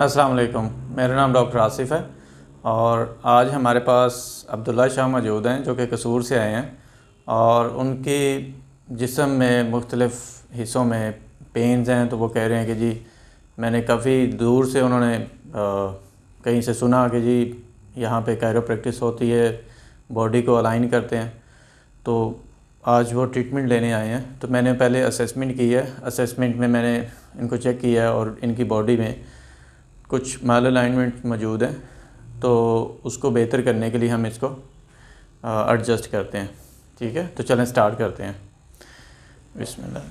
अस्सलाम वालेकुम। मेरा नाम डॉक्टर आसिफ़ है और आज हमारे पास अब्दुल्ला शाह मौजूद हैं जो कि कसूर से आए हैं और उनकी जिस्म में मुख्तलिफ़ हिस्सों में पेन्स हैं। तो वो कह रहे हैं कि जी मैंने काफ़ी दूर से उन्होंने कहीं से सुना कि जी यहाँ पे कायरोप्रैक्टिस होती है, बॉडी को अलाइन करते हैं। तो आज वो ट्रीटमेंट लेने आए हैं। तो मैंने पहले असेसमेंट की है। असेसमेंट में मैंने इनको चेक किया है और इनकी बॉडी में कुछ माल अलाइनमेंट मौजूद है, तो उसको बेहतर करने के लिए हम इसको एडजस्ट करते हैं। ठीक है, तो चलें स्टार्ट करते हैं। बिस्मिल्लाह।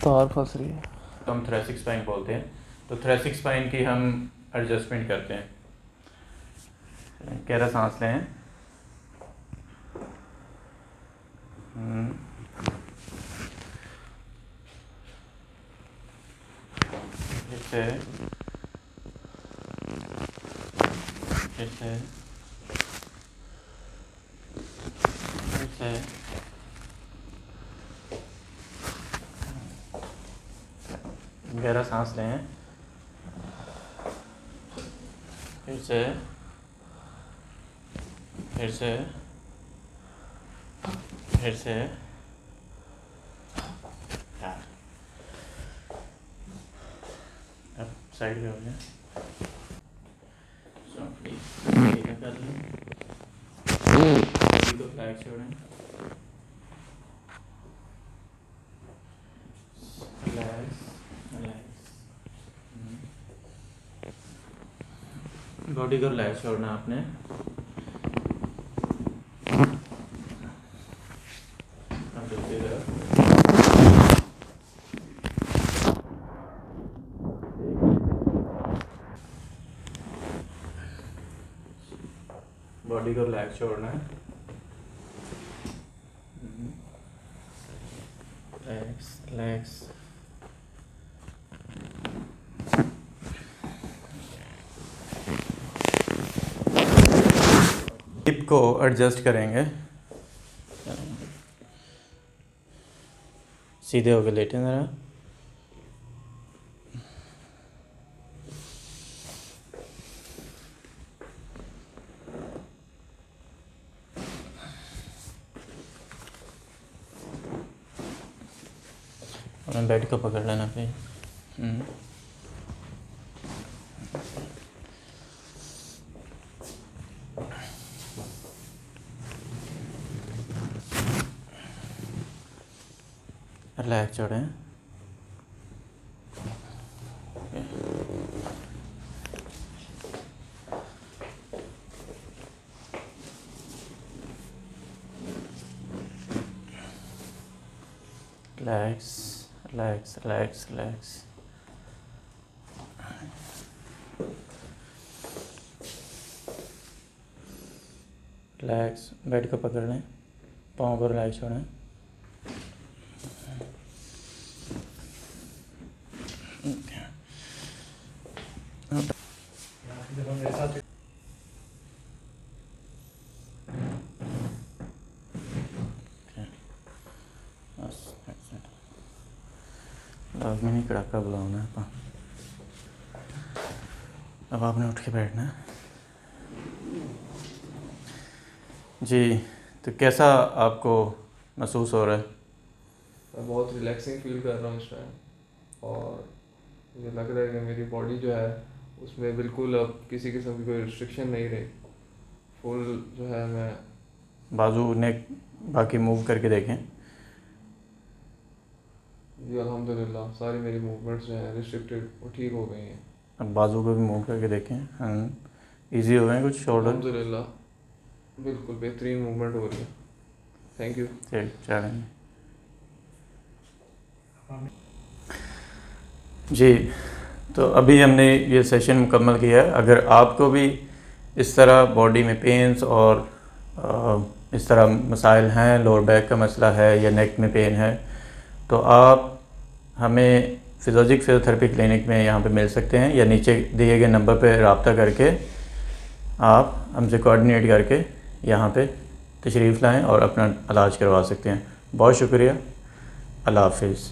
तार फंस रही है। तो हम थोरेसिक स्पाइन बोलते हैं। तो थोरेसिक स्पाइन की हम एडजस्टमेंट करते हैं। गहरा सांस लें। फिर से गहरा सांस लें। फिर से अब साइड में हो गया। कर लें, तो फ्लैग छोड़ें। बॉडी को रिलैक्स छोड़ना आपने। बॉडी को रिलैक्स छोड़ना है। रिलैक्स। हिप को एडजस्ट करेंगे। सीधे होकर लेटें ज़रा। और बेड को पकड़ लेना फिर। रिलैक्स छोड़ें। रिलैक्स। रिलैक्स। बेड को पकड़ लें, पाँव को रिलैक्स छोड़ें। लाजमी कड़ाका बुलाना है। अब आपने उठ के बैठना है। जी, तो कैसा आपको महसूस हो रहा है? मैं बहुत रिलैक्सिंग फील कर रहा हूँ इस टाइम और मुझे लग रहा है कि मेरी बॉडी जो है उसमें बिल्कुल अब किसी किस्म की कोई रिस्ट्रिक्शन नहीं रही। फुल जो है मैं बाजू नेक बाकी मूव करके देखें। जी अल्हम्दुलिल्लाह सारी मेरी मूवमेंट्स जो हैं रिस्ट्रिक्टेड वो ठीक हो गई हैं। अब बाजू को भी मूव करके देखें। इजी हो गए कुछ शोल्डर? अल्हम्दुलिल्लाह बिल्कुल बेहतरीन मूवमेंट हो रही है। Thank you. ठीक, चलें जी। तो अभी हमने ये सेशन मुकम्मल किया है। अगर आपको भी इस तरह बॉडी में पेन्स और इस तरह मसाइल हैं, लोअर बैक का मसला है या नेक में पेन है, तो आप हमें फिजियोथेरेपी क्लिनिक में यहाँ पे मिल सकते हैं या नीचे दिए गए नंबर पे रब्ता करके आप हमसे कोऑर्डिनेट करके यहाँ पे तशरीफ़ लाएँ और अपना इलाज करवा सकते हैं। बहुत शुक्रिया। अल्लाह हाफ़िज़।